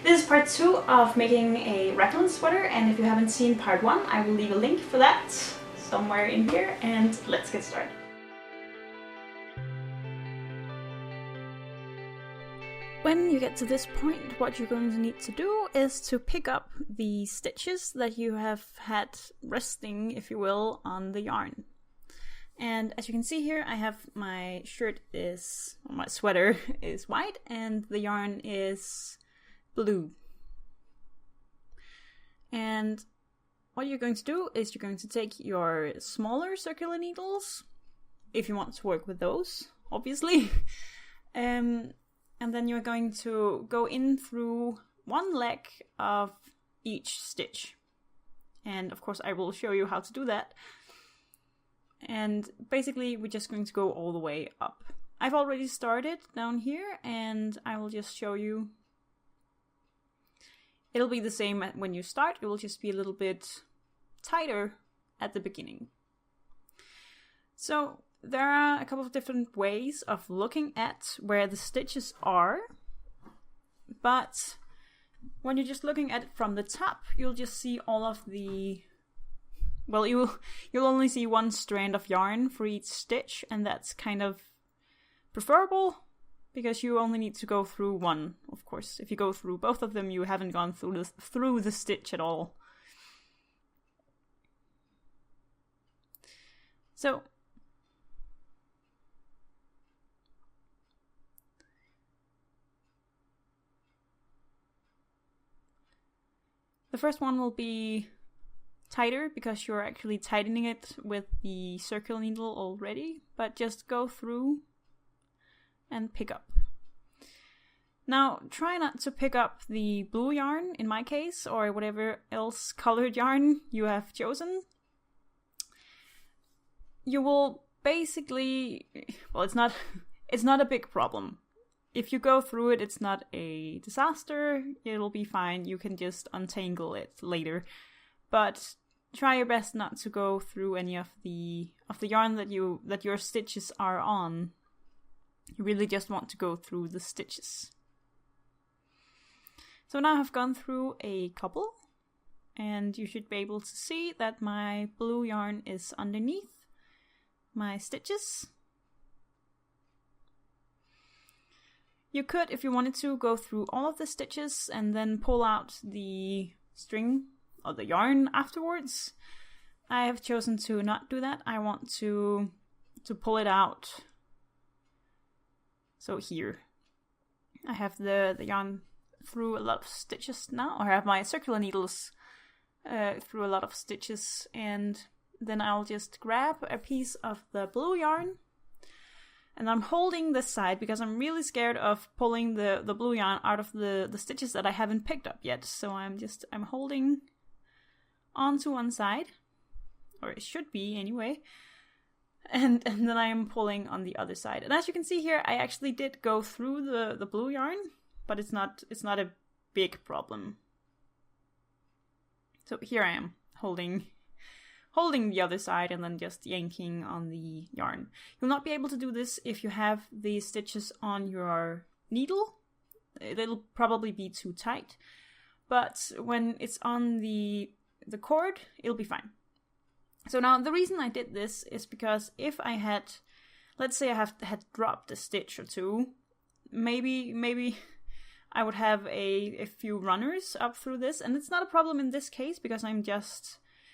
This is part 2 of making a Raglan sweater, and if you haven't seen part 1, I will leave a link for that somewhere in here, and let's get started. When you get to this point, what you're going to need to do is to pick up the stitches that you have had resting, if you will, on the yarn. And as you can see here, I have my my sweater is white and the yarn is blue. And what you're going to do is you're going to take your smaller circular needles, if you want to work with those, obviously. And then you're going to go in through one leg of each stitch. And of course I will show you how to do that. And basically we're just going to go all the way up. I've already started down here and I will just show you. It'll be the same when you start, it will just be a little bit tighter at the beginning. So there are a couple of different ways of looking at where the stitches are, but when you're just looking at it from the top, you'll just see all of the, well, you'll only see one strand of yarn for each stitch, and that's kind of preferable because you only need to go through one. Of course, if you go through both of them, you haven't gone through the stitch at all. So the first one will be tighter because you're actually tightening it with the circular needle already, but just go through and pick up. Now, try not to pick up the blue yarn, in my case, or whatever else colored yarn you have chosen. You will basically, well, it's not a big problem. If you go through it, it's not a disaster. It'll be fine. You can just untangle it later. But try your best not to go through any of the yarn that your stitches are on. You really just want to go through the stitches. So now I've gone through a couple, and you should be able to see that my blue yarn is underneath my stitches. You could, if you wanted to, go through all of the stitches and then pull out the string or the yarn afterwards. I have chosen to not do that. I want to pull it out. So here, I have the yarn through a lot of stitches now, or I have my circular needles through a lot of stitches, and then I'll just grab a piece of the blue yarn, and I'm holding this side because I'm really scared of pulling the blue yarn out of the stitches that I haven't picked up yet. So I'm holding onto one side, or it should be anyway. And then I am pulling on the other side. And as you can see here, I actually did go through the blue yarn, but it's not a big problem. So here I am holding the other side and then just yanking on the yarn. You'll not be able to do this if you have the stitches on your needle. It'll probably be too tight. But when it's on the cord, it'll be fine. So now the reason I did this is because if I had, let's say I had dropped a stitch or two, maybe I would have a few runners up through this, and it's not a problem in this case because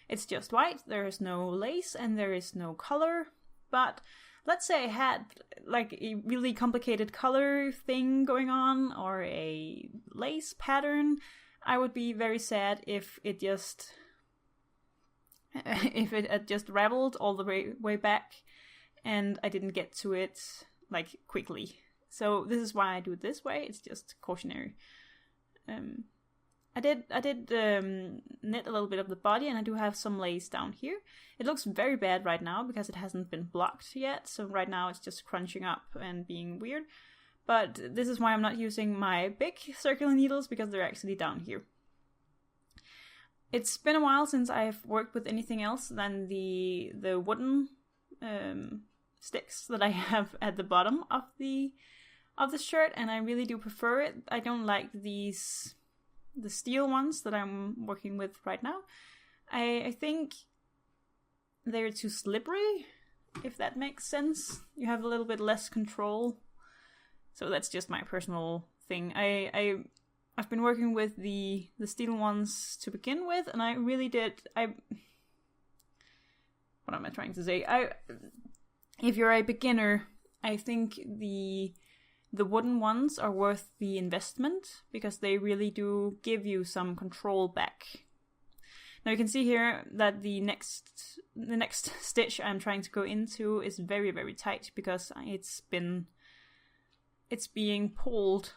it's just white, there is no lace and there is no color. But let's say I had like a really complicated color thing going on or a lace pattern, I would be very sad if it had just raveled all the way back and I didn't get to it like quickly. So this is why I do it this way. It's just cautionary. I did knit a little bit of the body, and I do have some lace down here. It looks very bad right now because it hasn't been blocked yet. So right now it's just crunching up and being weird. But this is why I'm not using my big circular needles, because they're actually down here. It's been a while since I've worked with anything else than the wooden sticks that I have at the bottom of the shirt, and I really do prefer it. I don't like these steel ones that I'm working with right now, I think they're too slippery, if that makes sense. You have a little bit less control. So that's just my personal thing. I've been working with the steel ones to begin with, and I really did. What am I trying to say? If you're a beginner, I think the wooden ones are worth the investment because they really do give you some control back. Now you can see here that the next stitch I'm trying to go into is very, very tight because it's being pulled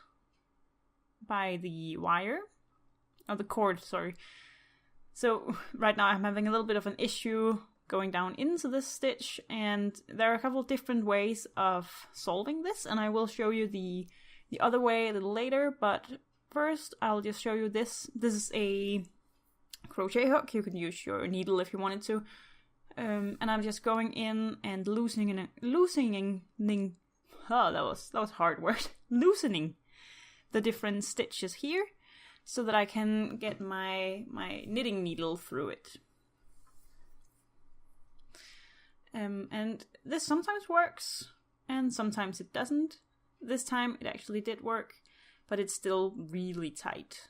by the wire, or the cord, sorry. So right now I'm having a little bit of an issue going down into this stitch, and there are a couple of different ways of solving this, and I will show you the other way a little later, but first I'll just show you this. This is a crochet hook. You can use your needle if you wanted to. And I'm just going in and loosening, oh, that was a hard word. Loosening the different stitches here so that I can get my knitting needle through it. And this sometimes works and sometimes it doesn't. This time it actually did work, but it's still really tight.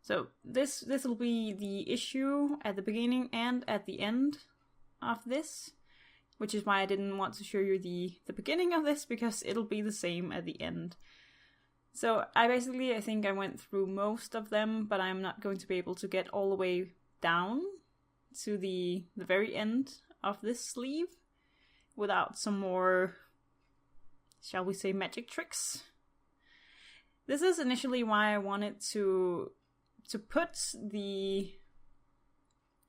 So this will be the issue at the beginning and at the end of this, which is why I didn't want to show you the beginning of this, because it'll be the same at the end. So I think I went through most of them, but I'm not going to be able to get all the way down to the very end of this sleeve without some more, shall we say, magic tricks. This is initially why I wanted to put the,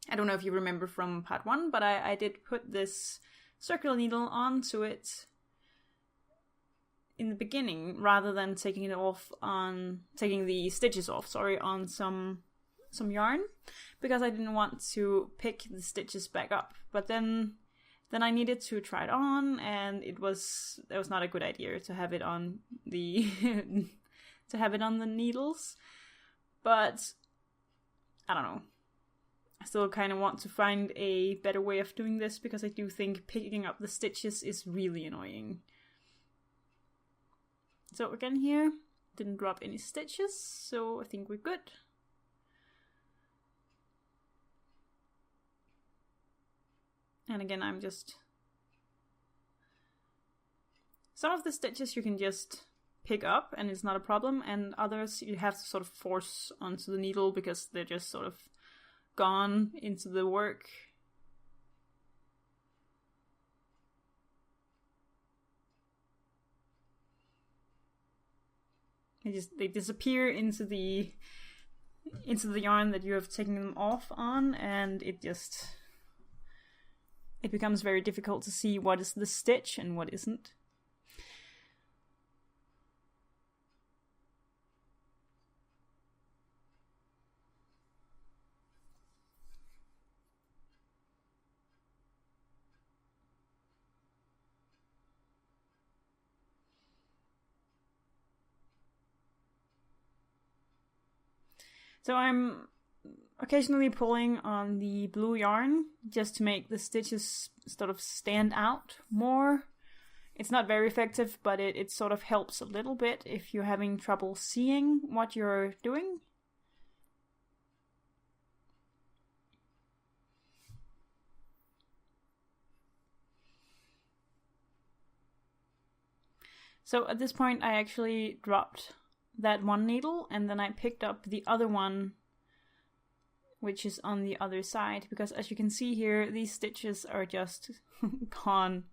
I don't know if you remember from part 1, but I did put this circular needle onto it in the beginning rather than taking the stitches off, on some yarn, because I didn't want to pick the stitches back up. But then I needed to try it on, and that was not a good idea to have it on the needles. But I don't know. I still kind of want to find a better way of doing this, because I do think picking up the stitches is really annoying. So again here, didn't drop any stitches, so I think we're good. And again, some of the stitches you can just pick up and it's not a problem, and others you have to sort of force onto the needle because they're just sort of gone into the work. They disappear into the yarn that you have taken them off on, and it becomes very difficult to see what is the stitch and what isn't. So I'm occasionally pulling on the blue yarn just to make the stitches sort of stand out more. It's not very effective, but it sort of helps a little bit if you're having trouble seeing what you're doing. So at this point I actually dropped that one needle, and then I picked up the other one, which is on the other side, because as you can see here, these stitches are just gone.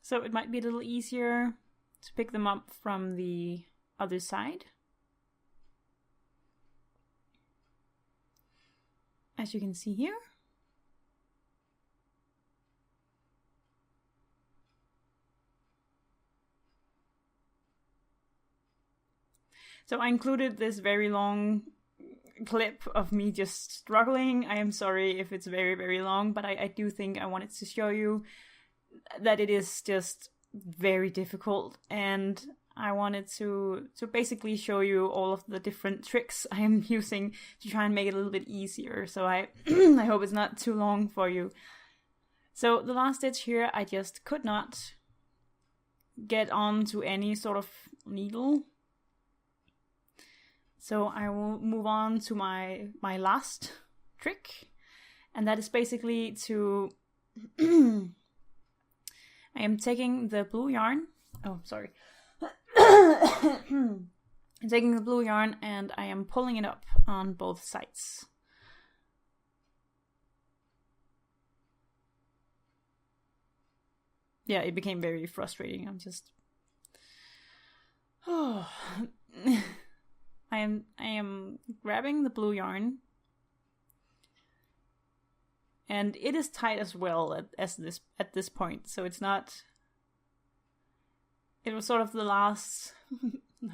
So it might be a little easier to pick them up from the other side. as you can see here. So I included this very long clip of me just struggling. I am sorry if it's very, very long, but I do think I wanted to show you that it is just very difficult, and I wanted to basically show you all of the different tricks I am using to try and make it a little bit easier. So I I hope it's not too long for you. So the last stitch here, I just could not get onto any sort of needle. So I will move on to my last trick, and that is basically to I am taking the blue yarn. Oh, sorry. I'm taking the blue yarn and I am pulling it up on both sides. Yeah, it became very frustrating. I'm just I am grabbing the blue yarn, and it is tight as well at this point. So it's not. It was sort of the last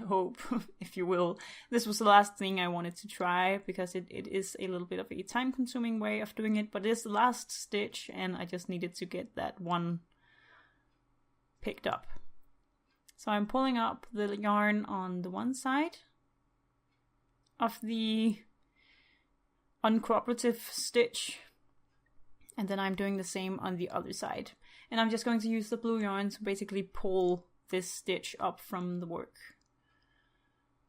hope, if you will. This was the last thing I wanted to try, because it is a little bit of a time-consuming way of doing it, but it is the last stitch, and I just needed to get that one picked up. So I'm pulling up the yarn on the one side of the uncooperative stitch, and then I'm doing the same on the other side. And I'm just going to use the blue yarn to basically pull this stitch up from the work.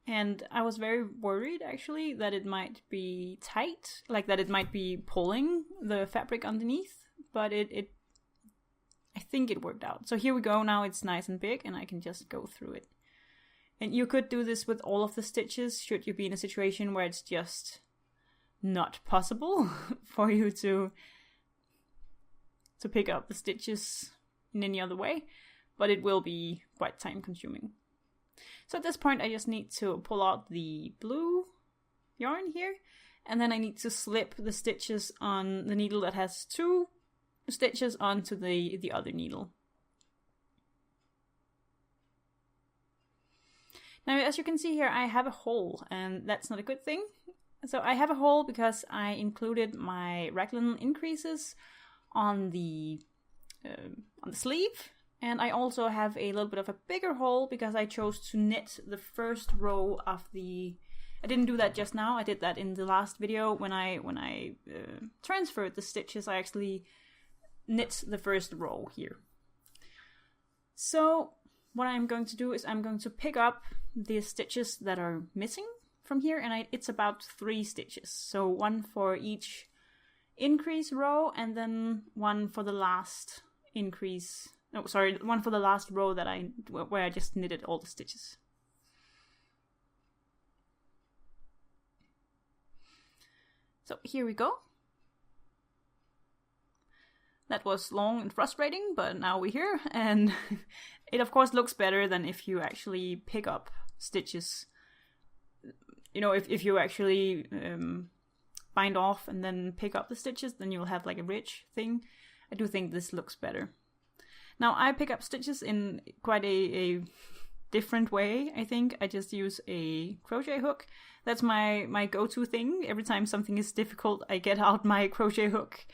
And I was very worried actually that it might be tight, like that it might be pulling the fabric underneath, but I think it worked out. So here we go, now it's nice and big and I can just go through it. And you could do this with all of the stitches, should you be in a situation where it's just not possible for you to pick up the stitches in any other way, but it will be quite time consuming. So at this point I just need to pull out the blue yarn here, and then I need to slip the stitches on the needle that has 2 stitches onto the other needle. Now, as you can see here, I have a hole, and that's not a good thing. So I have a hole because I included my Raglan increases on the sleeve, and I also have a little bit of a bigger hole because I chose to knit the first row of the. I didn't do that just now. I did that in the last video when I transferred the stitches. I actually knit the first row here. So what I'm going to do is I'm going to pick up the stitches that are missing from here, and it's about 3 stitches. So 1 for each increase row, and then 1 for the last increase. No, sorry, 1 for the last row where I just knitted all the stitches. So here we go. That was long and frustrating, but now we're here, and it of course looks better than if you actually pick up stitches. You know, if you actually bind off and then pick up the stitches, then you'll have like a rich thing. I do think this looks better. Now I pick up stitches in quite a different way, I think. I just use a crochet hook. That's my go-to thing. Every time something is difficult, I get out my crochet hook,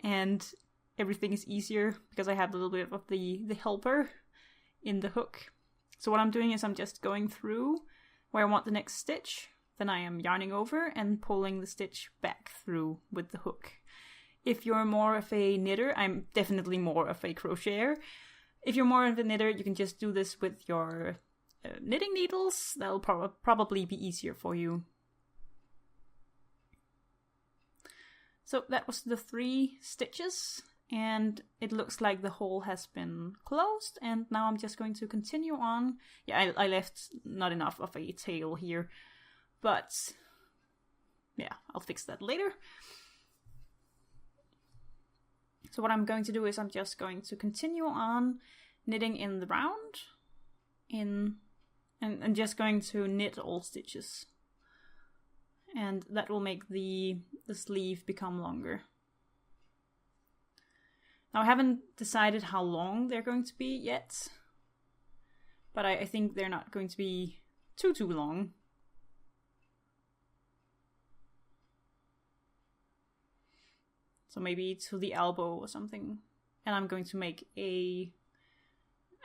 and everything is easier because I have a little bit of the helper in the hook. So what I'm doing is I'm just going through where I want the next stitch, then I am yarning over and pulling the stitch back through with the hook. If you're more of a knitter, I'm definitely more of a crocheter. If you're more of a knitter, you can just do this with your knitting needles. That'll probably be easier for you. So that was the 3 stitches, and it looks like the hole has been closed, and now I'm just going to continue on. Yeah, I left not enough of a tail here, but yeah, I'll fix that later. So what I'm going to do is I'm just going to continue on knitting in the round, and just going to knit all stitches. and that will make the sleeve become longer. Now I haven't decided how long they're going to be yet, but I think they're not going to be too long. So maybe to the elbow or something. And I'm going to make I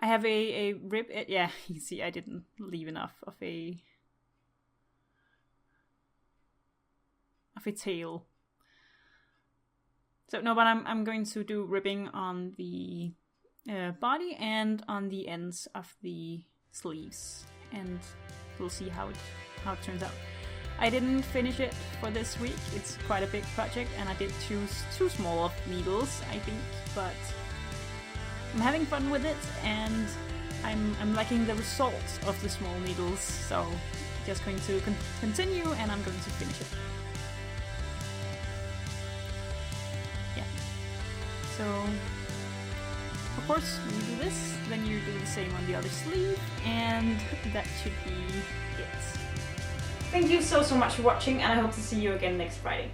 have a rib, yeah, you see I didn't leave enough of a tail. So no, but I'm going to do ribbing on the body and on the ends of the sleeves, and we'll see how it turns out. I didn't finish it for this week. It's quite a big project, and I did choose too small of needles, I think, but I'm having fun with it, and I'm liking the results of the small needles, so just going to continue, and I'm going to finish it. Yeah. So, of course, when you do this, then you do the same on the other sleeve, and that should be it. Thank you so much for watching, and I hope to see you again next Friday.